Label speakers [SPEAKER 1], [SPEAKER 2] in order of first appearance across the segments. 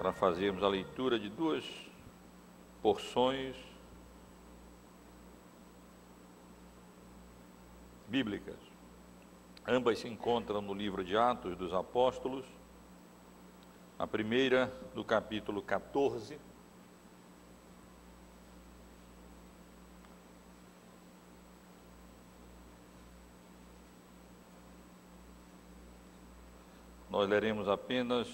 [SPEAKER 1] para fazermos a leitura de duas porções bíblicas. Ambas se encontram no livro de Atos dos Apóstolos, a primeira no capítulo 14, nós leremos apenas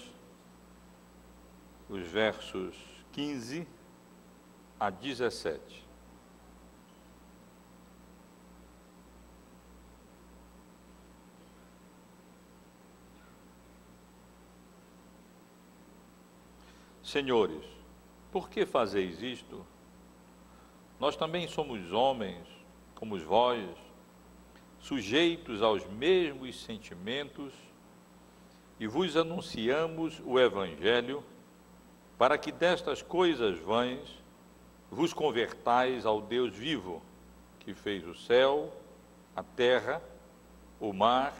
[SPEAKER 1] os versos 15 a 17. Senhores, por que fazeis isto? Nós também somos homens, como vós, sujeitos aos mesmos sentimentos, e vos anunciamos o Evangelho, para que destas coisas vãs vos convertais ao Deus vivo, que fez o céu, a terra, o mar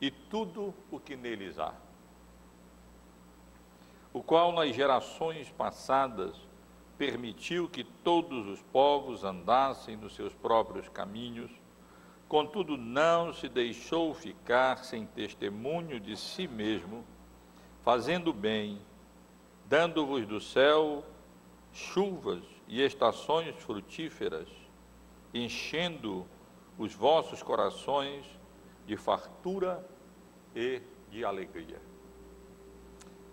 [SPEAKER 1] e tudo o que neles há, o qual nas gerações passadas permitiu que todos os povos andassem nos seus próprios caminhos, contudo não se deixou ficar sem testemunho de si mesmo, fazendo bem, dando-vos do céu chuvas e estações frutíferas, enchendo os vossos corações de fartura e de alegria.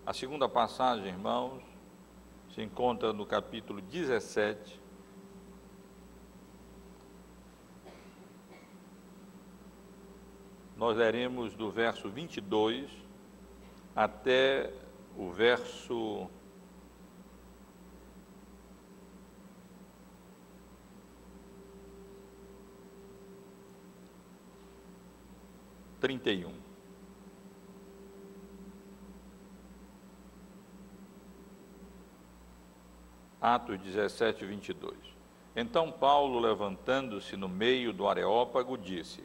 [SPEAKER 1] A segunda passagem, irmãos, se encontra no capítulo 17, nós leremos do verso 22 até o verso 31. Atos 17, 22. Então Paulo, levantando-se no meio do Areópago, disse: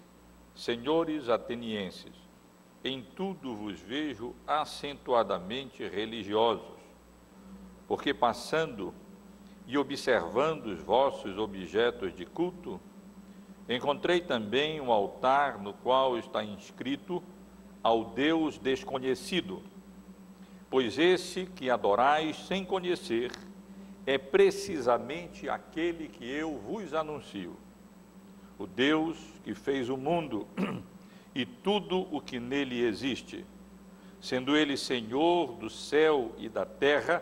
[SPEAKER 1] Senhores atenienses, em tudo vos vejo acentuadamente religiosos, porque passando e observando os vossos objetos de culto, encontrei também um altar no qual está inscrito ao Deus desconhecido, pois esse que adorais sem conhecer é precisamente aquele que eu vos anuncio, o Deus que fez o mundo e tudo o que nele existe, sendo ele Senhor do céu e da terra,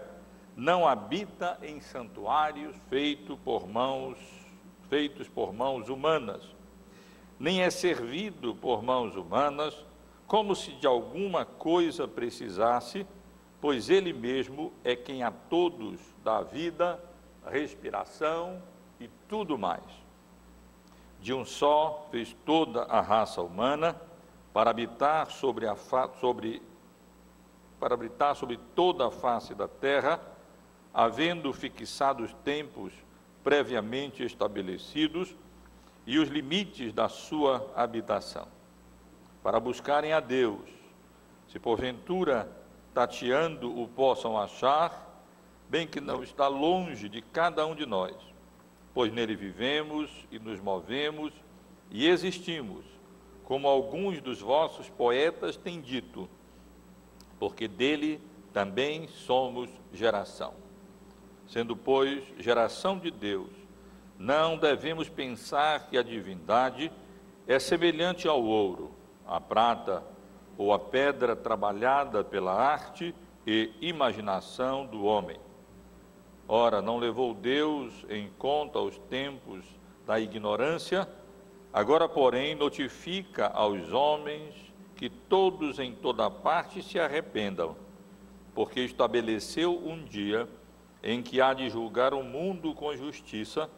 [SPEAKER 1] não habita em santuários feitos por mãos humanas, nem é servido por mãos humanas, como se de alguma coisa precisasse, pois ele mesmo é quem a todos dá vida, respiração e tudo mais. De um só fez toda a raça humana para habitar sobre toda a face da terra, havendo fixado os tempos previamente estabelecidos e os limites da sua habitação, para buscarem a Deus, se porventura tateando o possam achar, bem que não está longe de cada um de nós, pois nele vivemos e nos movemos e existimos, como alguns dos vossos poetas têm dito, porque dele também somos geração. Sendo, pois, geração de Deus, não devemos pensar que a divindade é semelhante ao ouro, à prata ou à pedra trabalhada pela arte e imaginação do homem. Ora, não levou Deus em conta os tempos da ignorância, agora, porém, notifica aos homens que todos em toda parte se arrependam, porque estabeleceu um dia em que há de julgar o mundo com justiça,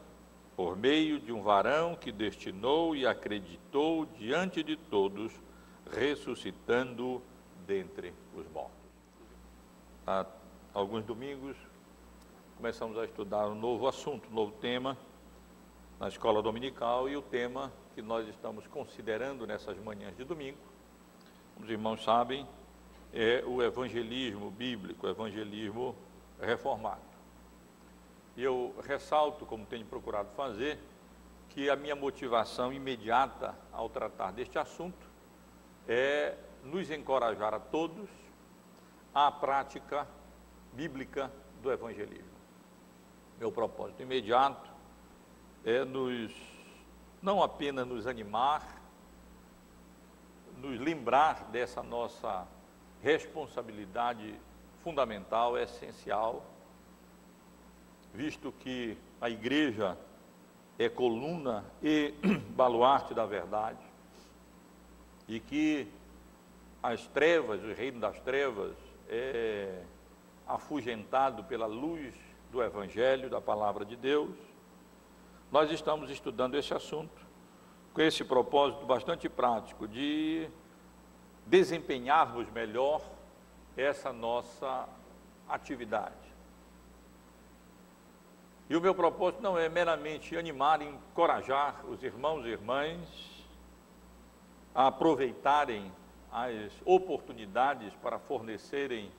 [SPEAKER 1] por meio de um varão que destinou e acreditou diante de todos, ressuscitando dentre os mortos. Há alguns domingos começamos a estudar um novo assunto, um novo tema na escola dominical, e o tema que nós estamos considerando nessas manhãs de domingo, como os irmãos sabem, é o evangelismo bíblico, o evangelismo reformado. E eu ressalto, como tenho procurado fazer, que a minha motivação imediata ao tratar deste assunto é nos encorajar a todos à prática bíblica do evangelismo. Meu propósito imediato é não apenas nos animar, nos lembrar dessa nossa responsabilidade fundamental, essencial, visto que a igreja é coluna e baluarte da verdade, e que as trevas, o reino das trevas, é afugentado pela luz do Evangelho, da Palavra de Deus. Nós estamos estudando esse assunto com esse propósito bastante prático de desempenharmos melhor essa nossa atividade. E o meu propósito não é meramente animar e encorajar os irmãos e irmãs a aproveitarem as oportunidades para fornecerem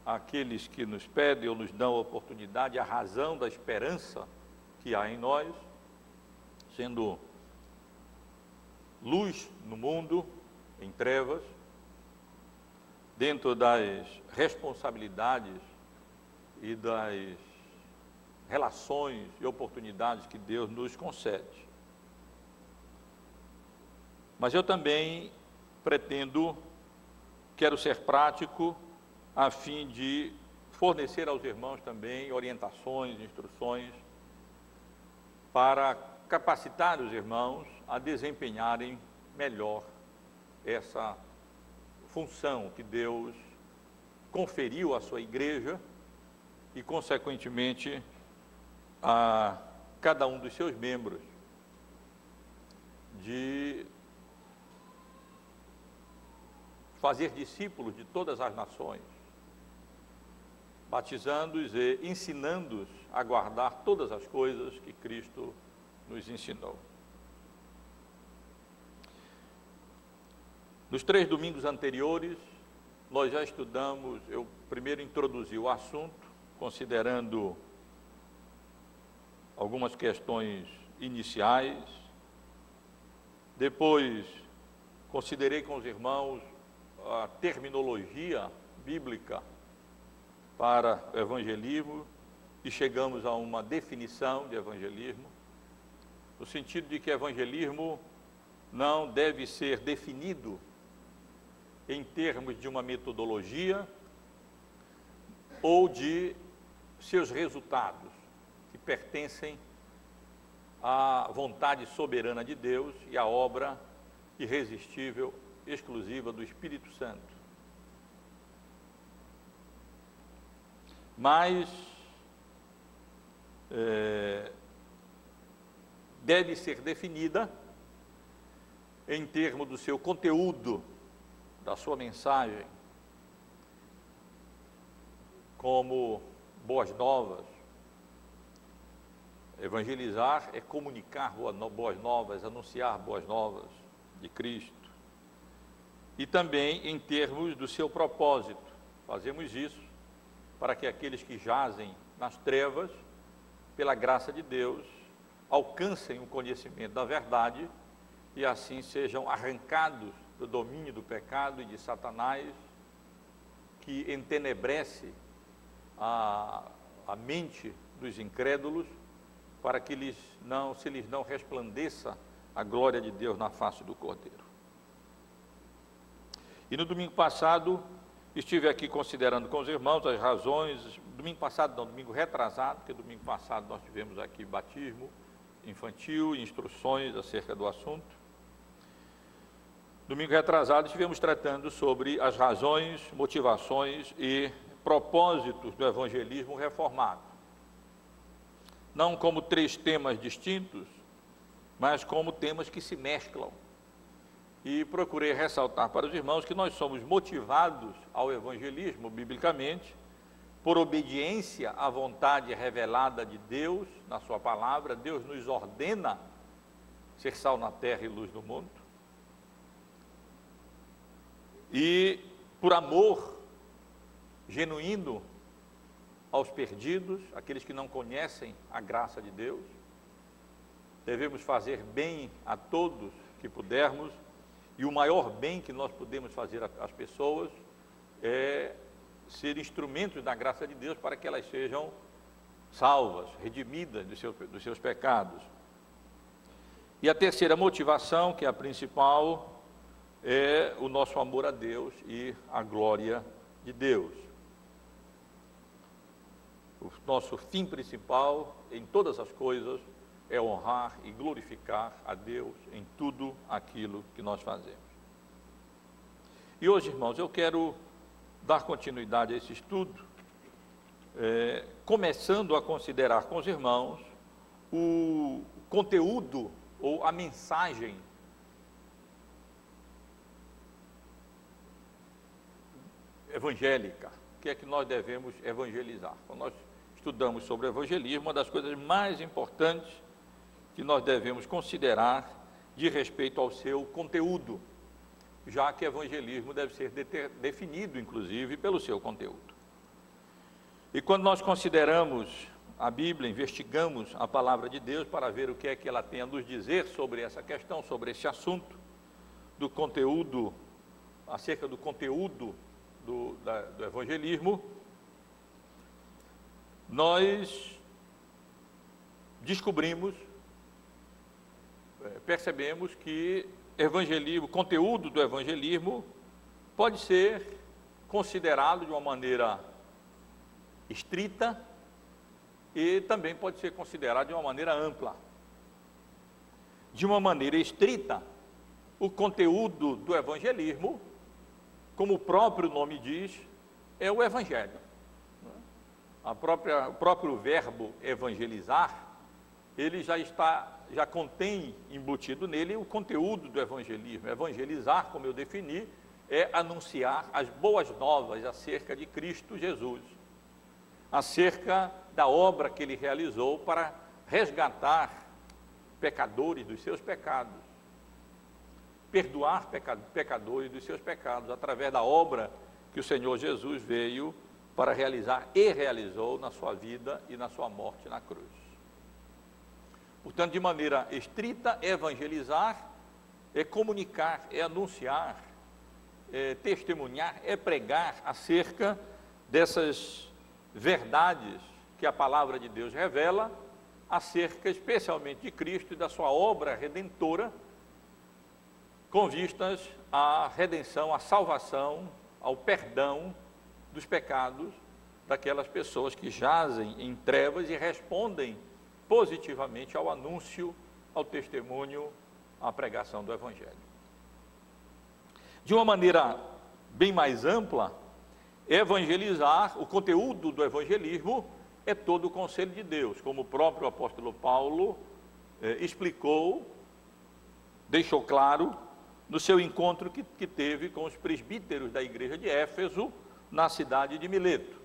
[SPEAKER 1] àqueles que nos pedem ou nos dão a oportunidade a razão da esperança que há em nós, sendo luz no mundo, em trevas, dentro das responsabilidades e das relações e oportunidades que Deus nos concede. Mas eu também quero ser prático, a fim de fornecer aos irmãos também orientações, instruções, para capacitar os irmãos a desempenharem melhor essa função que Deus conferiu à sua igreja e, consequentemente, a cada um dos seus membros, de fazer discípulos de todas as nações, batizando-os e ensinando-os a guardar todas as coisas que Cristo nos ensinou. Nos 3 domingos anteriores, nós já estudamos, eu primeiro introduzi o assunto, considerando algumas questões iniciais, depois considerei com os irmãos a terminologia bíblica para o evangelismo e chegamos a uma definição de evangelismo, no sentido de que evangelismo não deve ser definido em termos de uma metodologia ou de seus resultados, que pertencem à vontade soberana de Deus e à obra irresistível, exclusiva do Espírito Santo. Mas deve ser definida em termos do seu conteúdo, da sua mensagem, como boas novas. Evangelizar é comunicar boas novas, anunciar boas novas de Cristo. E também em termos do seu propósito. Fazemos isso para que aqueles que jazem nas trevas, pela graça de Deus, alcancem o conhecimento da verdade e assim sejam arrancados do domínio do pecado e de Satanás, que entenebrece a mente dos incrédulos, para que se lhes não resplandeça a glória de Deus na face do Cordeiro. E no domingo passado, estive aqui considerando com os irmãos as razões, domingo retrasado, porque domingo passado nós tivemos aqui batismo infantil, instruções acerca do assunto. Domingo retrasado estivemos tratando sobre as razões, motivações e propósitos do evangelismo reformado. Não como 3 temas distintos, mas como temas que se mesclam. E procurei ressaltar para os irmãos que nós somos motivados ao evangelismo, biblicamente, por obediência à vontade revelada de Deus na sua palavra. Deus nos ordena ser sal na terra e luz no mundo. E por amor genuíno aos perdidos, aqueles que não conhecem a graça de Deus. Devemos fazer bem a todos que pudermos, e o maior bem que nós podemos fazer às pessoas é ser instrumentos da graça de Deus para que elas sejam salvas, redimidas dos seus pecados. E a terceira motivação, que é a principal, é o nosso amor a Deus e a glória de Deus. O nosso fim principal em todas as coisas é honrar e glorificar a Deus em tudo aquilo que nós fazemos. E hoje, irmãos, eu quero dar continuidade a esse estudo, começando a considerar com os irmãos o conteúdo ou a mensagem evangélica, que é que nós devemos evangelizar. Quando nós estudamos sobre o evangelismo, uma das coisas mais importantes que nós devemos considerar diz respeito ao seu conteúdo, já que evangelismo deve ser definido, inclusive, pelo seu conteúdo. E quando nós consideramos a Bíblia, investigamos a palavra de Deus para ver o que é que ela tem a nos dizer sobre essa questão, sobre esse assunto, do conteúdo, acerca do conteúdo do evangelismo, nós descobrimos, percebemos que evangelismo, o conteúdo do evangelismo pode ser considerado de uma maneira estrita e também pode ser considerado de uma maneira ampla. De uma maneira estrita, o conteúdo do evangelismo, como o próprio nome diz, é o evangelho. O próprio verbo evangelizar, ele já contém embutido nele o conteúdo do evangelismo. Evangelizar, como eu defini, é anunciar as boas novas acerca de Cristo Jesus, acerca da obra que ele realizou para resgatar pecadores dos seus pecados, perdoar pecadores dos seus pecados, através da obra que o Senhor Jesus veio para realizar e realizou na sua vida e na sua morte na cruz. Portanto, de maneira estrita, evangelizar é comunicar, é anunciar, é testemunhar, é pregar acerca dessas verdades que a palavra de Deus revela, acerca especialmente de Cristo e da sua obra redentora, com vistas à redenção, à salvação, ao perdão dos pecados daquelas pessoas que jazem em trevas e respondem positivamente ao anúncio, ao testemunho, à pregação do Evangelho. De uma maneira bem mais ampla, evangelizar, o conteúdo do evangelismo é todo o conselho de Deus, como o próprio apóstolo Paulo explicou, deixou claro, no seu encontro que teve com os presbíteros da igreja de Éfeso, na cidade de Mileto.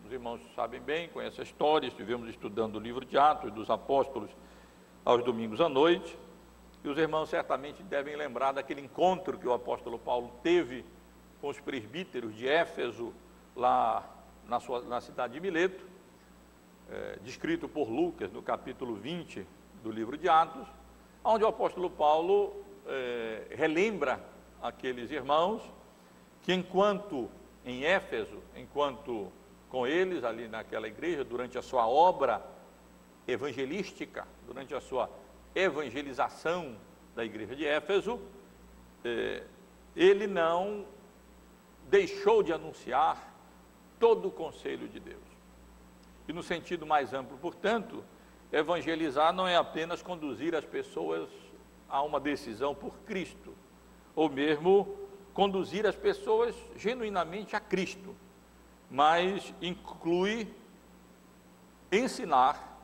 [SPEAKER 1] Os irmãos sabem bem, conhecem a história, estivemos estudando o livro de Atos dos Apóstolos aos domingos à noite, e os irmãos certamente devem lembrar daquele encontro que o apóstolo Paulo teve com os presbíteros de Éfeso, lá na cidade de Mileto, descrito por Lucas no capítulo 20 do livro de Atos, onde o apóstolo Paulo relembra aqueles irmãos que enquanto em Éfeso, enquanto com eles ali naquela igreja, durante a sua obra evangelística, durante a sua evangelização da igreja de Éfeso, ele não deixou de anunciar todo o conselho de Deus. E no sentido mais amplo, portanto, evangelizar não é apenas conduzir as pessoas a uma decisão por Cristo, ou mesmo conduzir as pessoas genuinamente a Cristo, mas inclui ensinar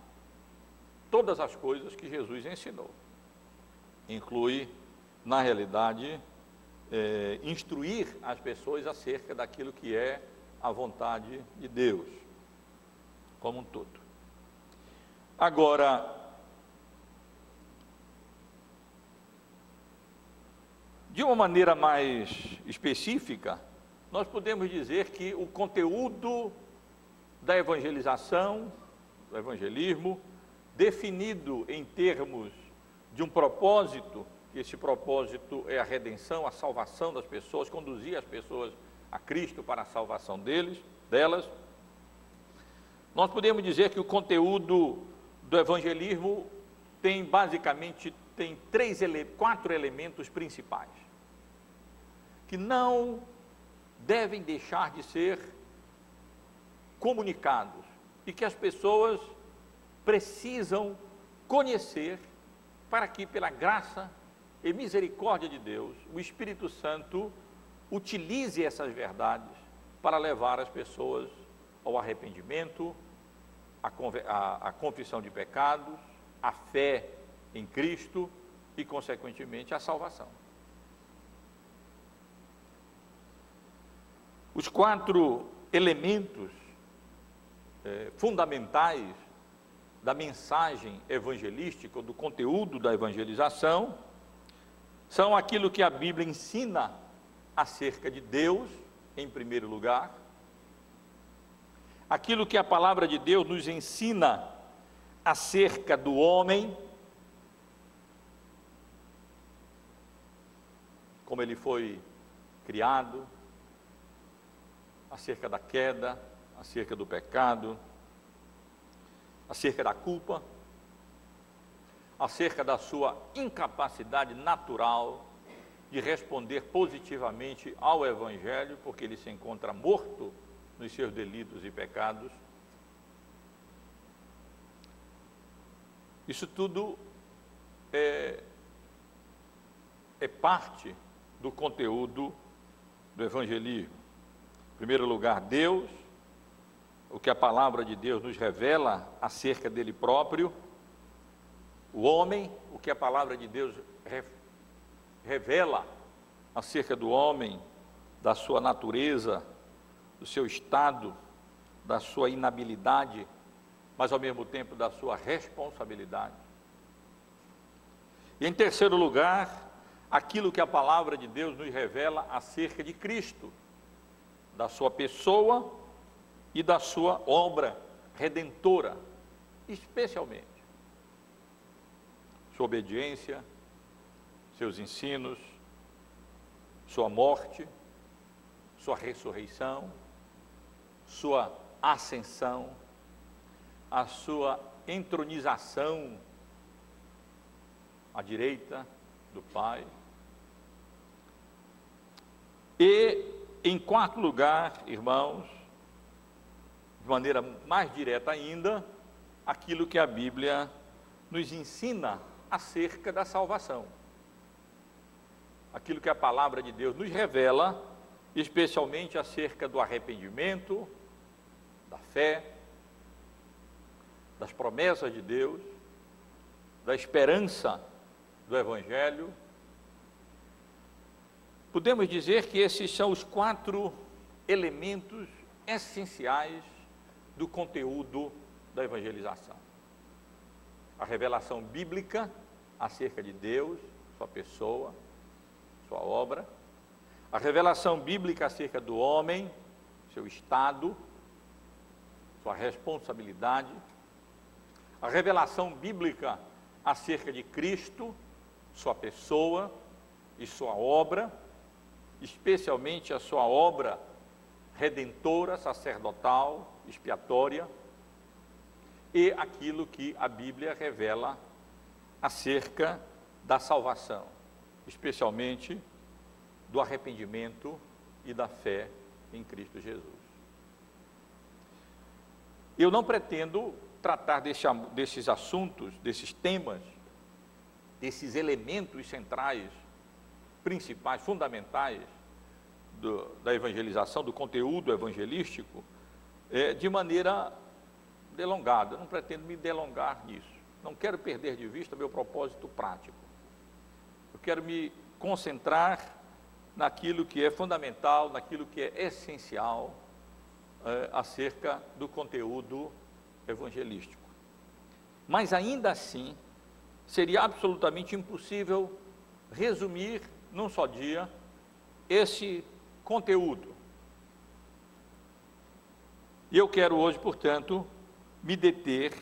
[SPEAKER 1] todas as coisas que Jesus ensinou. Inclui, na realidade, instruir as pessoas acerca daquilo que é a vontade de Deus, como um todo. Agora, de uma maneira mais específica, nós podemos dizer que o conteúdo da evangelização, do evangelismo, definido em termos de um propósito, que esse propósito é a redenção, a salvação das pessoas, conduzir as pessoas a Cristo para a salvação delas, nós podemos dizer que o conteúdo do evangelismo tem basicamente quatro elementos principais, que não devem deixar de ser comunicados e que as pessoas precisam conhecer para que, pela graça e misericórdia de Deus, o Espírito Santo utilize essas verdades para levar as pessoas ao arrependimento, à confissão de pecados, à fé em Cristo e, consequentemente, à salvação. Os quatro elementos fundamentais da mensagem evangelística, do conteúdo da evangelização, são aquilo que a Bíblia ensina acerca de Deus, em primeiro lugar, aquilo que a palavra de Deus nos ensina acerca do homem, como ele foi criado, acerca da queda, acerca do pecado, acerca da culpa, acerca da sua incapacidade natural de responder positivamente ao Evangelho, porque ele se encontra morto nos seus delitos e pecados. Isso tudo é parte do conteúdo do evangelismo. Em primeiro lugar, Deus, o que a palavra de Deus nos revela acerca dele próprio. O homem, o que a palavra de Deus revela acerca do homem, da sua natureza, do seu estado, da sua inabilidade, mas ao mesmo tempo da sua responsabilidade. E em terceiro lugar, aquilo que a palavra de Deus nos revela acerca de Cristo, da sua pessoa e da sua obra redentora, especialmente sua obediência, seus ensinos, sua morte, sua ressurreição, sua ascensão, a sua entronização à direita do Pai. E, em quarto lugar, irmãos, de maneira mais direta ainda, aquilo que a Bíblia nos ensina acerca da salvação. Aquilo que a palavra de Deus nos revela, especialmente acerca do arrependimento, da fé, das promessas de Deus, da esperança do Evangelho. Podemos dizer que esses são os quatro elementos essenciais do conteúdo da evangelização. A revelação bíblica acerca de Deus, sua pessoa, sua obra. A revelação bíblica acerca do homem, seu estado, sua responsabilidade. A revelação bíblica acerca de Cristo, sua pessoa e sua obra, especialmente a sua obra redentora, sacerdotal, expiatória, e aquilo que a Bíblia revela acerca da salvação, especialmente do arrependimento e da fé em Cristo Jesus. Eu não pretendo tratar desses assuntos, desses temas, desses elementos centrais, principais, fundamentais da evangelização, do conteúdo evangelístico, de maneira delongada. Eu não pretendo me delongar nisso. Não quero perder de vista meu propósito prático. Eu quero me concentrar naquilo que é fundamental, naquilo que é essencial acerca do conteúdo evangelístico. Mas ainda assim, seria absolutamente impossível resumir num só dia esse conteúdo, E eu quero hoje, portanto, me deter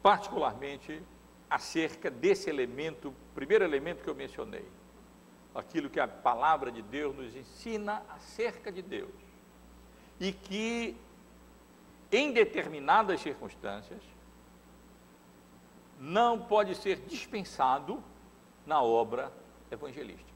[SPEAKER 1] particularmente acerca desse elemento, primeiro elemento que eu mencionei, aquilo que a palavra de Deus nos ensina acerca de Deus, e que em determinadas circunstâncias não pode ser dispensado na obra evangelística.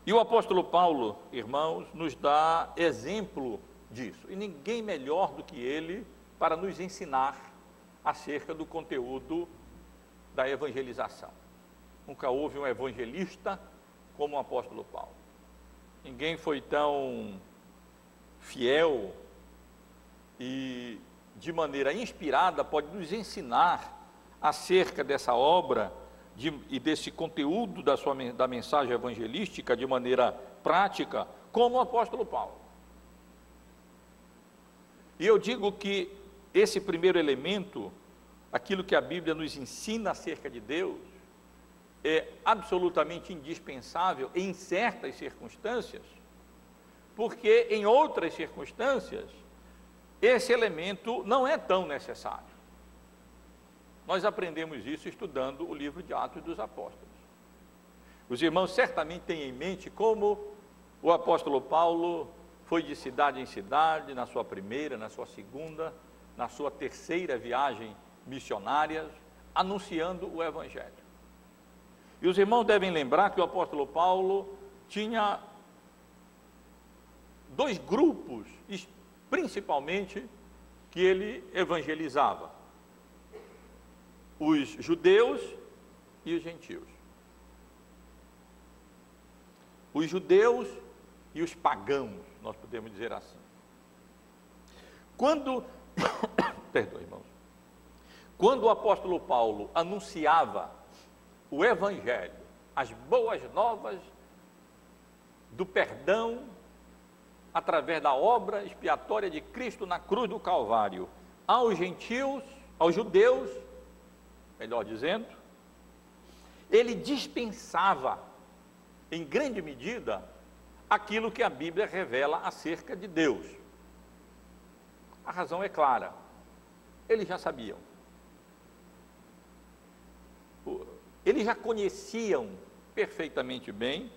[SPEAKER 1] E o apóstolo Paulo, irmãos, nos dá exemplo disso, e ninguém melhor do que ele para nos ensinar acerca do conteúdo da evangelização. Nunca houve um evangelista como o apóstolo Paulo. Ninguém foi tão fiel e de maneira inspirada pode nos ensinar acerca dessa obra e desse conteúdo da mensagem evangelística de maneira prática, como o apóstolo Paulo. E eu digo que esse primeiro elemento, aquilo que a Bíblia nos ensina acerca de Deus, é absolutamente indispensável em certas circunstâncias, porque em outras circunstâncias, esse elemento não é tão necessário. Nós aprendemos isso estudando o livro de Atos dos Apóstolos. Os irmãos certamente têm em mente como o apóstolo Paulo foi de cidade em cidade, na sua primeira, na sua segunda, na sua terceira viagem missionária, anunciando o Evangelho. E os irmãos devem lembrar que o apóstolo Paulo tinha dois grupos, principalmente, que ele evangelizava: os judeus e os gentios. Os judeus e os pagãos, nós podemos dizer assim. Perdão, irmãos. Quando o apóstolo Paulo anunciava o Evangelho, as boas novas do perdão através da obra expiatória de Cristo na cruz do Calvário, aos gentios, aos judeus, melhor dizendo, ele dispensava, em grande medida, aquilo que a Bíblia revela acerca de Deus. A razão é clara, eles já sabiam. Eles já conheciam perfeitamente bem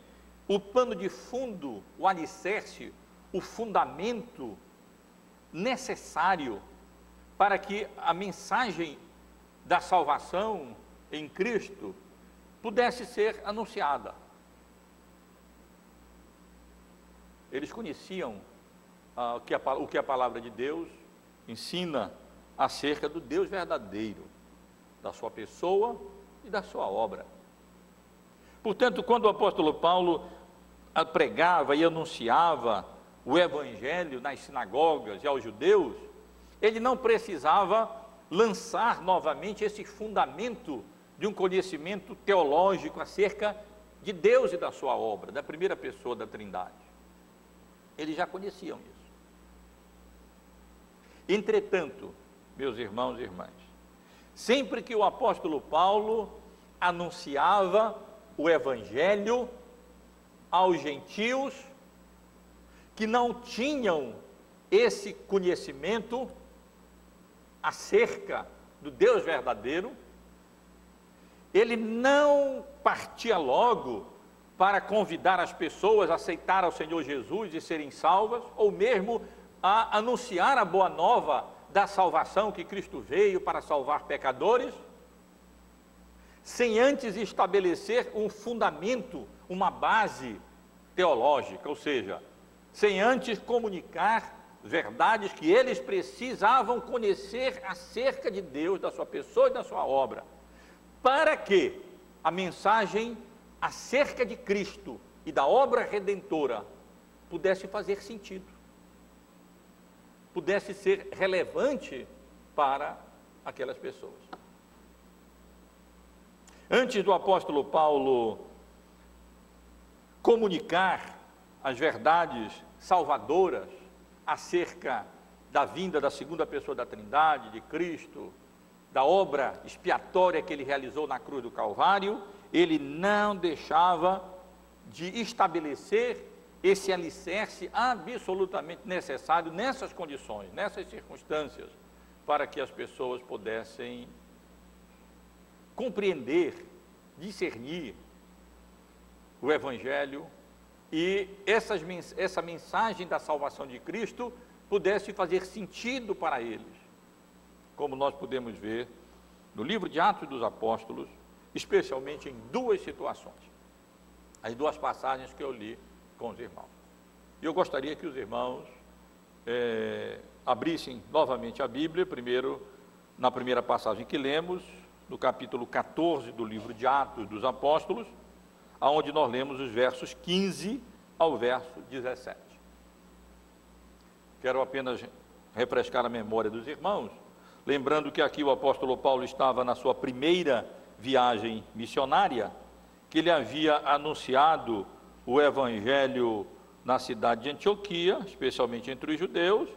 [SPEAKER 1] o pano de fundo, o alicerce, o fundamento necessário para que a mensagem da salvação em Cristo pudesse ser anunciada. Eles conheciam o que a palavra de Deus ensina acerca do Deus verdadeiro, da sua pessoa e da sua obra. Portanto, quando o apóstolo Paulo pregava e anunciava o Evangelho nas sinagogas e aos judeus, ele não precisava lançar novamente esse fundamento de um conhecimento teológico acerca de Deus e da sua obra, da primeira pessoa da Trindade. Eles já conheciam isso. Entretanto, meus irmãos e irmãs, sempre que o apóstolo Paulo anunciava o Evangelho aos gentios que não tinham esse conhecimento acerca do Deus verdadeiro, ele não partia logo para convidar as pessoas a aceitar ao Senhor Jesus e serem salvas, ou mesmo a anunciar a boa nova da salvação, que Cristo veio para salvar pecadores, sem antes estabelecer um fundamento, uma base teológica, ou seja, sem antes comunicar verdades que eles precisavam conhecer acerca de Deus, da sua pessoa e da sua obra, para que a mensagem acerca de Cristo e da obra redentora pudesse fazer sentido, pudesse ser relevante para aquelas pessoas. Antes do apóstolo Paulo comunicar as verdades salvadoras acerca da vinda da segunda pessoa da Trindade, de Cristo, da obra expiatória que ele realizou na cruz do Calvário, ele não deixava de estabelecer esse alicerce absolutamente necessário nessas condições, nessas circunstâncias, para que as pessoas pudessem compreender, discernir o Evangelho e essa mensagem da salvação de Cristo pudesse fazer sentido para eles, como nós podemos ver no livro de Atos dos Apóstolos, especialmente em duas situações, as duas passagens que eu li com os irmãos. E eu gostaria que os irmãos abrissem novamente a Bíblia, primeiro na primeira passagem que lemos, no capítulo 14 do livro de Atos dos Apóstolos, aonde nós lemos os versos 15 ao verso 17. Quero apenas refrescar a memória dos irmãos, lembrando que aqui o apóstolo Paulo estava na sua primeira viagem missionária, que ele havia anunciado o Evangelho na cidade de Antioquia, especialmente entre os judeus,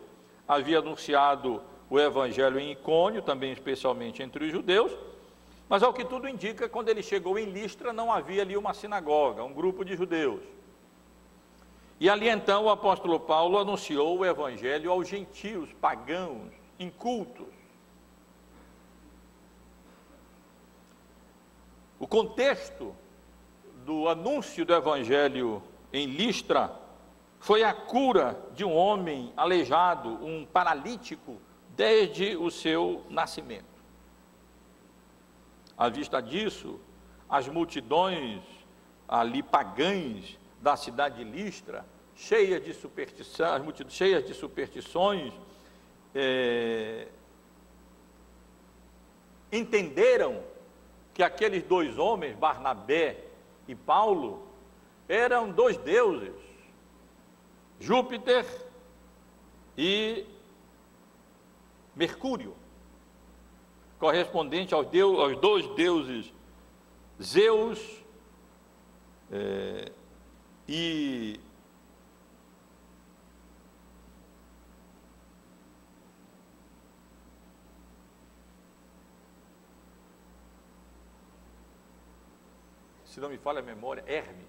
[SPEAKER 1] havia anunciado o Evangelho em Icônio, também especialmente entre os judeus, mas ao que tudo indica, quando ele chegou em Listra, não havia ali uma sinagoga, um grupo de judeus. E ali então o apóstolo Paulo anunciou o Evangelho aos gentios, pagãos, incultos. O contexto do anúncio do Evangelho em Listra foi a cura de um homem aleijado, um paralítico, desde o seu nascimento. À vista disso, as multidões ali pagãs da cidade de Listra, cheias de superstições, entenderam que aqueles dois homens, Barnabé e Paulo, eram dois deuses, Júpiter e Mercúrio, correspondente aos dois deuses Zeus e se não me falha a memória, Hermes.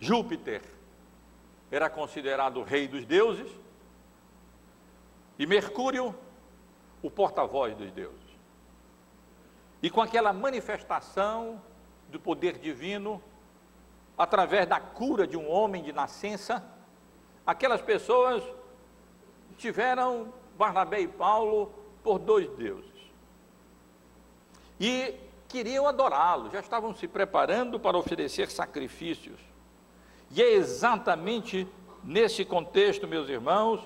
[SPEAKER 1] Júpiter era considerado o rei dos deuses e Mercúrio o porta-voz dos deuses. E com aquela manifestação do poder divino, através da cura de um homem de nascença, aquelas pessoas tiveram Barnabé e Paulo por dois deuses. E queriam adorá-lo, já estavam se preparando para oferecer sacrifícios. E é exatamente nesse contexto, meus irmãos,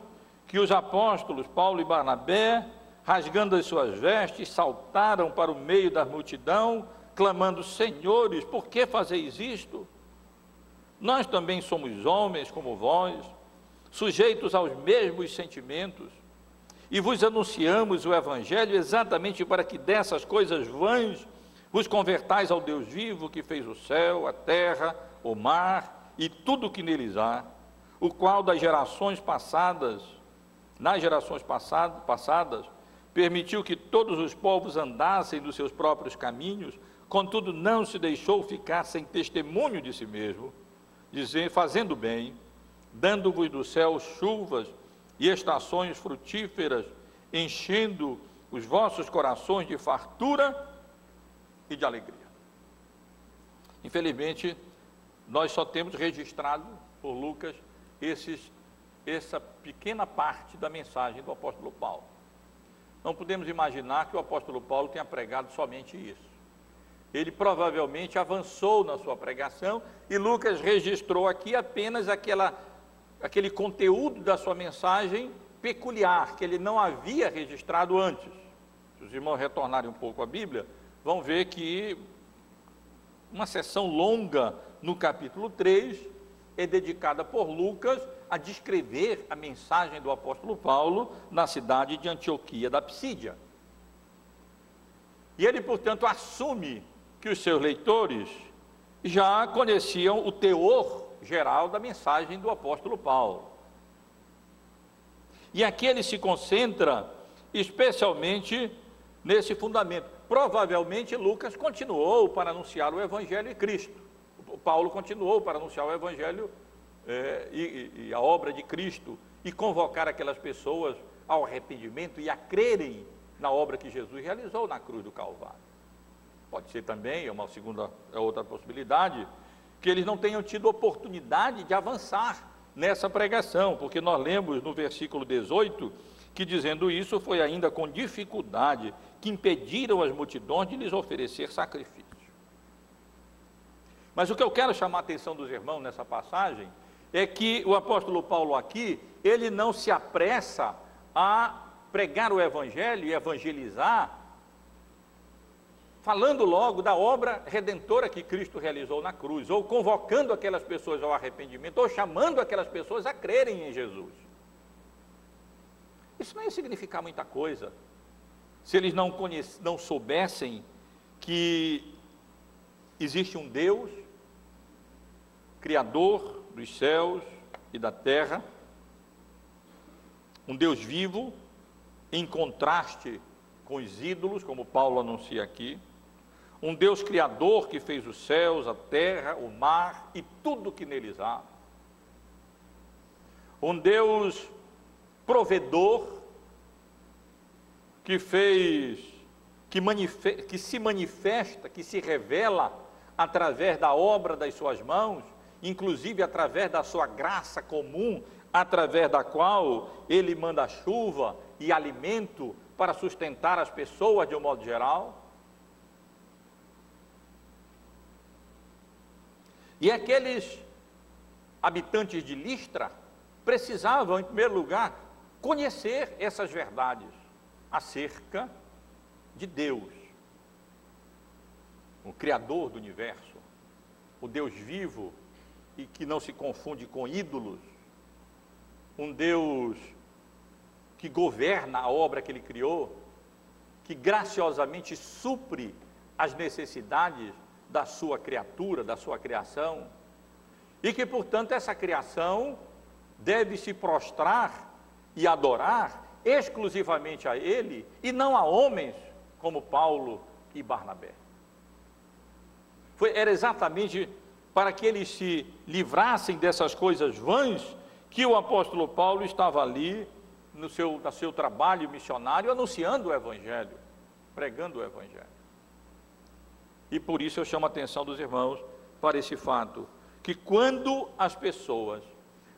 [SPEAKER 1] que os apóstolos Paulo e Barnabé, rasgando as suas vestes, saltaram para o meio da multidão, clamando: Senhores, por que fazeis isto? Nós também somos homens como vós, sujeitos aos mesmos sentimentos, e vos anunciamos o Evangelho exatamente para que dessas coisas vãs vos convertais ao Deus vivo, que fez o céu, a terra, o mar e tudo o que neles há, o qual nas gerações passadas, permitiu que todos os povos andassem nos seus próprios caminhos, contudo não se deixou ficar sem testemunho de si mesmo, fazendo bem, dando-vos do céu chuvas e estações frutíferas, enchendo os vossos corações de fartura e de alegria. Infelizmente, nós só temos registrado por Lucas essa pequena parte da mensagem do apóstolo Paulo. Não podemos imaginar que o apóstolo Paulo tenha pregado somente isso. Ele provavelmente avançou na sua pregação e Lucas registrou aqui apenas aquele conteúdo da sua mensagem peculiar, que ele não havia registrado antes. Se os irmãos retornarem um pouco à Bíblia, vão ver que uma sessão longa no capítulo 3 é dedicada por Lucas a descrever a mensagem do apóstolo Paulo na cidade de Antioquia da Psídia. E ele, portanto, assume que os seus leitores já conheciam o teor geral da mensagem do apóstolo Paulo. E aqui ele se concentra especialmente nesse fundamento. Provavelmente Lucas continuou para anunciar o Evangelho de Cristo. Paulo continuou para anunciar o Evangelho e a obra de Cristo e convocar aquelas pessoas ao arrependimento e a crerem na obra que Jesus realizou na cruz do Calvário. Pode ser também, é outra possibilidade, que eles não tenham tido oportunidade de avançar nessa pregação, porque nós lemos no versículo 18, que dizendo isso, foi ainda com dificuldade que impediram as multidões de lhes oferecer sacrifício. Mas o que eu quero chamar a atenção dos irmãos nessa passagem, é que o apóstolo Paulo aqui, ele não se apressa a pregar o Evangelho e evangelizar, falando logo da obra redentora que Cristo realizou na cruz, ou convocando aquelas pessoas ao arrependimento, ou chamando aquelas pessoas a crerem em Jesus. Isso não ia significar muita coisa, se eles não soubessem que existe um Deus, Criador dos céus e da terra, um Deus vivo, em contraste com os ídolos, como Paulo anuncia aqui, um Deus criador que fez os céus, a terra, o mar e tudo que neles há, um Deus provedor que se manifesta, que se revela através da obra das suas mãos, inclusive através da sua graça comum, através da qual ele manda chuva e alimento para sustentar as pessoas de um modo geral. E aqueles habitantes de Listra precisavam, em primeiro lugar, conhecer essas verdades acerca de Deus, o Criador do universo, o Deus vivo e que não se confunde com ídolos, um Deus que governa a obra que Ele criou, que graciosamente supre as necessidades da sua criatura, da sua criação, e que, portanto, essa criação deve se prostrar e adorar exclusivamente a Ele, e não a homens como Paulo e Barnabé. Era exatamente para que eles se livrassem dessas coisas vãs que o apóstolo Paulo estava ali no seu trabalho missionário, anunciando o Evangelho, pregando o Evangelho. E por isso eu chamo a atenção dos irmãos para esse fato, que quando as pessoas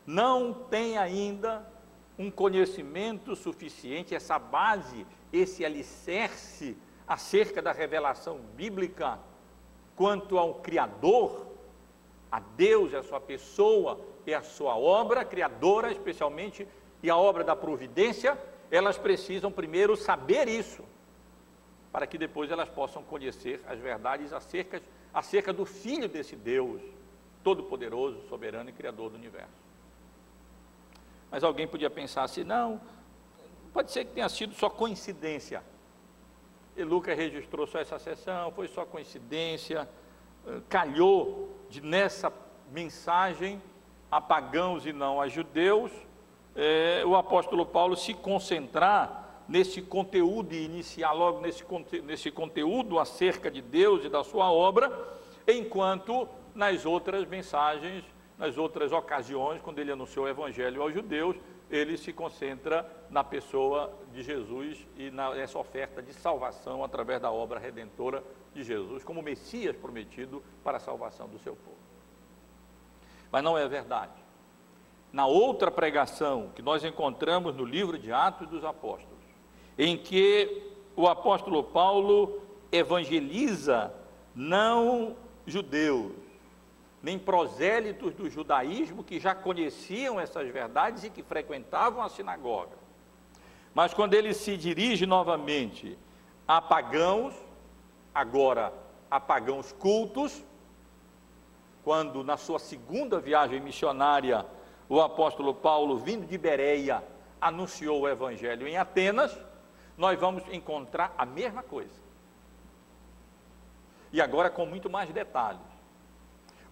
[SPEAKER 1] não têm ainda um conhecimento suficiente, essa base, esse alicerce acerca da revelação bíblica quanto ao Criador, a Deus, a sua pessoa e a sua obra criadora, especialmente, e a obra da providência, elas precisam primeiro saber isso, para que depois elas possam conhecer as verdades acerca do Filho desse Deus, todo-poderoso, soberano e criador do universo. Mas alguém podia pensar assim, não, pode ser que tenha sido só coincidência, e Lucas registrou só essa sessão, foi só coincidência, calhou de nessa mensagem a pagãos e não a judeus, o apóstolo Paulo se concentrar nesse conteúdo e iniciar logo nesse conteúdo acerca de Deus e da sua obra, enquanto nas outras mensagens, nas outras ocasiões, quando ele anunciou o Evangelho aos judeus, ele se concentra na pessoa de Jesus e nessa oferta de salvação através da obra redentora de Jesus, como Messias prometido para a salvação do seu povo. Mas não é verdade. Na outra pregação que nós encontramos no livro de Atos dos Apóstolos, em que o apóstolo Paulo evangeliza não judeus, nem prosélitos do judaísmo que já conheciam essas verdades e que frequentavam a sinagoga, mas quando ele se dirige novamente a pagãos, agora a pagãos cultos, quando na sua segunda viagem missionária o apóstolo Paulo, vindo de Bereia, anunciou o Evangelho em Atenas, nós vamos encontrar a mesma coisa, e agora com muito mais detalhes.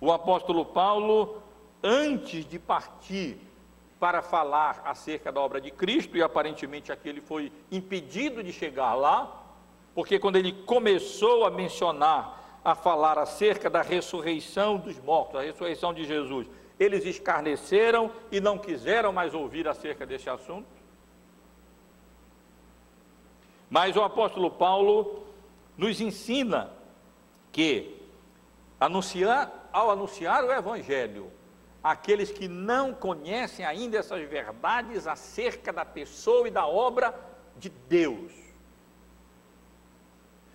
[SPEAKER 1] O apóstolo Paulo, antes de partir para falar acerca da obra de Cristo, e aparentemente aquele foi impedido de chegar lá, porque quando ele começou a mencionar, a falar acerca da ressurreição dos mortos, a ressurreição de Jesus, eles escarneceram e não quiseram mais ouvir acerca desse assunto. Mas o apóstolo Paulo nos ensina que, ao anunciar o Evangelho, aqueles que não conhecem ainda essas verdades acerca da pessoa e da obra de Deus,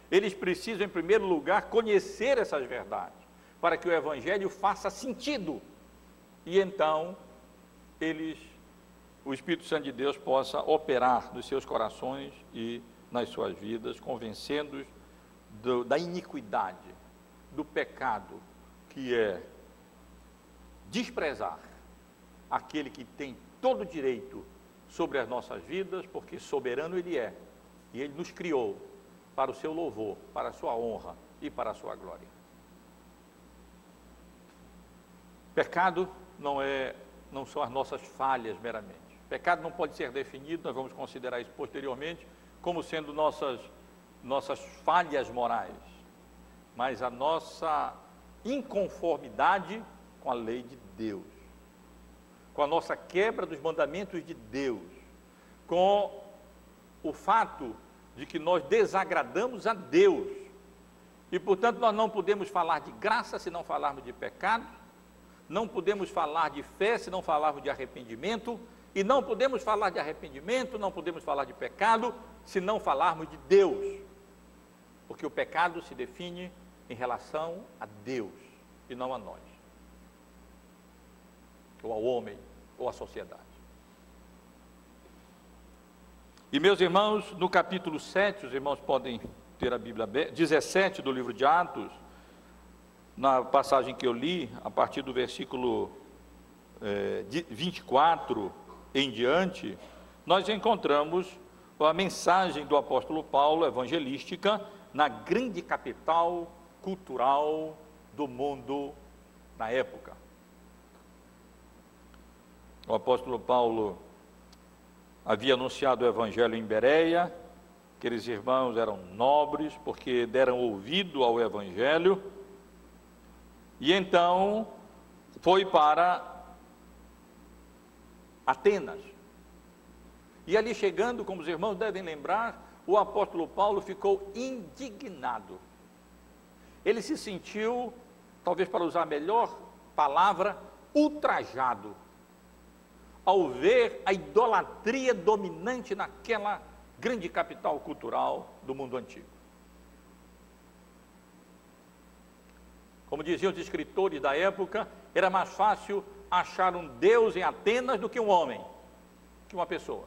[SPEAKER 1] eles precisam, em primeiro lugar, conhecer essas verdades, para que o Evangelho faça sentido, e então, o Espírito Santo de Deus possa operar nos seus corações e nas suas vidas, convencendo-os da iniquidade, do pecado, que é desprezar aquele que tem todo o direito sobre as nossas vidas, porque soberano Ele é, e Ele nos criou para o seu louvor, para a sua honra e para a sua glória. Pecado não são as nossas falhas meramente. Pecado não pode ser definido, nós vamos considerar isso posteriormente, como sendo nossas falhas morais, mas a nossa inconformidade com a lei de Deus, com a nossa quebra dos mandamentos de Deus, com o fato de que nós desagradamos a Deus, e portanto nós não podemos falar de graça se não falarmos de pecado, não podemos falar de fé se não falarmos de arrependimento, e não podemos falar de arrependimento, não podemos falar de pecado se não falarmos de Deus, porque o pecado se define em relação a Deus e não a nós, ou ao homem, ou à sociedade. E meus irmãos, no capítulo 7, os irmãos podem ter a Bíblia aberta, 17 do livro de Atos, na passagem que eu li, a partir do versículo 24 em diante, nós encontramos a mensagem do apóstolo Paulo, evangelística, na grande capital cultural do mundo na época. O apóstolo Paulo havia anunciado o evangelho em Bereia, aqueles irmãos eram nobres, porque deram ouvido ao evangelho, e então foi para Atenas. E ali chegando, como os irmãos devem lembrar, o apóstolo Paulo ficou indignado. Ele se sentiu, talvez para usar a melhor palavra, ultrajado, ao ver a idolatria dominante naquela grande capital cultural do mundo antigo. Como diziam os escritores da época, era mais fácil achar um Deus em Atenas do que um homem, que uma pessoa.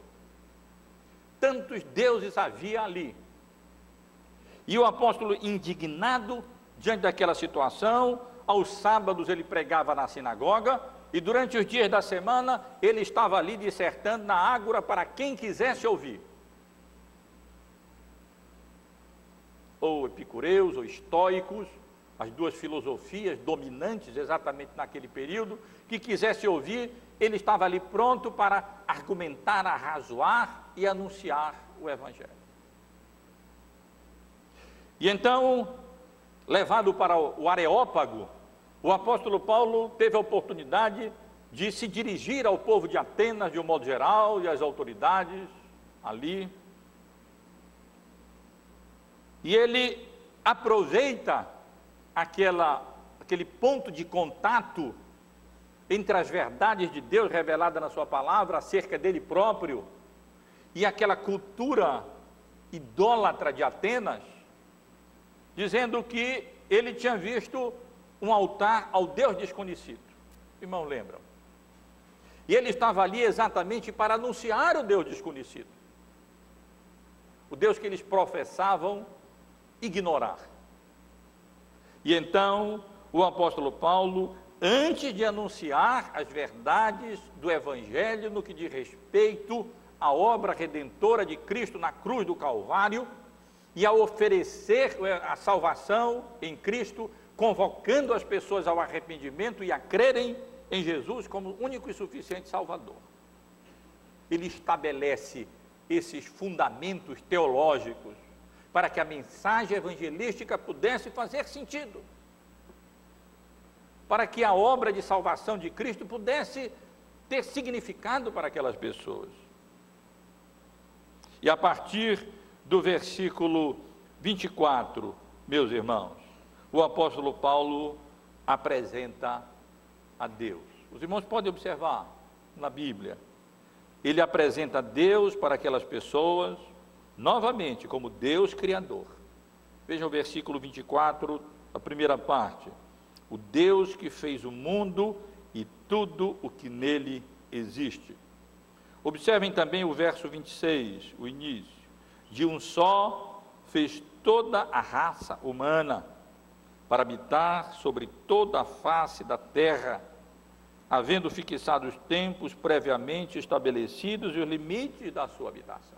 [SPEAKER 1] Tantos deuses havia ali. E o apóstolo, indignado diante daquela situação, aos sábados ele pregava na sinagoga, e durante os dias da semana ele estava ali dissertando na ágora para quem quisesse ouvir. Ou epicureus, ou estoicos, as duas filosofias dominantes exatamente naquele período, que quisesse ouvir, ele estava ali pronto para argumentar, arrazoar e anunciar o Evangelho. E então, levado para o Areópago, o apóstolo Paulo teve a oportunidade de se dirigir ao povo de Atenas de um modo geral e às autoridades ali. E ele aproveita aquele ponto de contato entre as verdades de Deus reveladas na sua palavra acerca dele próprio e aquela cultura idólatra de Atenas, dizendo que ele tinha visto um altar ao Deus desconhecido. Irmão, lembram? E ele estava ali exatamente para anunciar o Deus desconhecido, o Deus que eles professavam ignorar. E então o apóstolo Paulo, antes de anunciar as verdades do Evangelho no que diz respeito à obra redentora de Cristo na cruz do Calvário, e a oferecer a salvação em Cristo, convocando as pessoas ao arrependimento e a crerem em Jesus como único e suficiente Salvador. ele estabelece esses fundamentos teológicos para que a mensagem evangelística pudesse fazer sentido, para que a obra de salvação de Cristo pudesse ter significado para aquelas pessoas. E a partir do versículo 24, meus irmãos, o apóstolo Paulo apresenta a Deus. Os irmãos podem observar na Bíblia, ele apresenta Deus para aquelas pessoas, novamente, como Deus Criador. Vejam o versículo 24, a primeira parte. O Deus que fez o mundo e tudo o que nele existe. Observem também o verso 26, o início. De um só fez toda a raça humana, para habitar sobre toda a face da terra, havendo fixado os tempos previamente estabelecidos e os limites da sua habitação.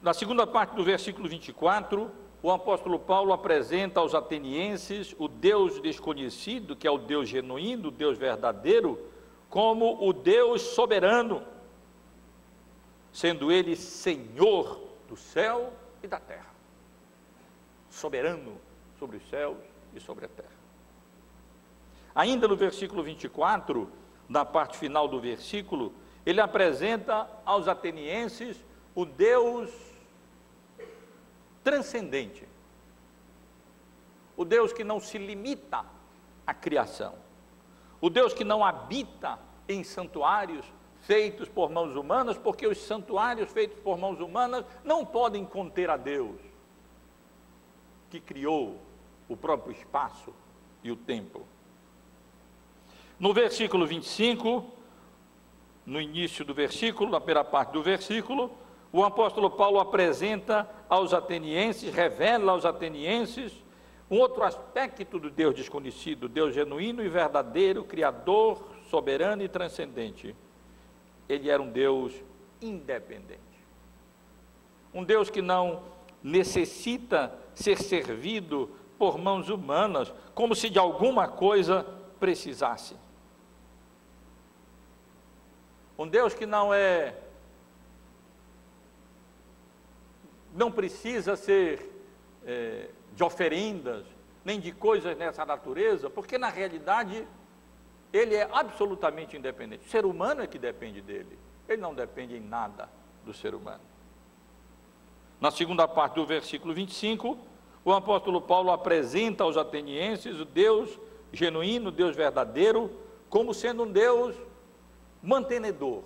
[SPEAKER 1] Na segunda parte do versículo 24, o apóstolo Paulo apresenta aos atenienses o Deus desconhecido, que é o Deus genuíno, o Deus verdadeiro, como o Deus soberano, sendo ele Senhor do céu e da terra, soberano sobre os céus e sobre a terra. Ainda no versículo 24, na parte final do versículo, ele apresenta aos atenienses o Deus transcendente, o Deus que não se limita à criação, o Deus que não habita em santuários feitos por mãos humanas, porque os santuários feitos por mãos humanas não podem conter a Deus, que criou o próprio espaço e o tempo. No versículo 25, no início do versículo, na primeira parte do versículo, o apóstolo Paulo apresenta aos atenienses, revela aos atenienses um outro aspecto do Deus desconhecido, Deus genuíno e verdadeiro, criador, soberano e transcendente. Ele era um Deus independente, um Deus que não necessita ser servido por mãos humanas, como se de alguma coisa precisasse. Um Deus que não precisa ser de oferendas, nem de coisas nessa natureza, porque na realidade ele é absolutamente independente. O ser humano é que depende dele, ele não depende em nada do ser humano. Na segunda parte do versículo 25, o apóstolo Paulo apresenta aos atenienses o Deus genuíno, Deus verdadeiro, como sendo um Deus mantenedor,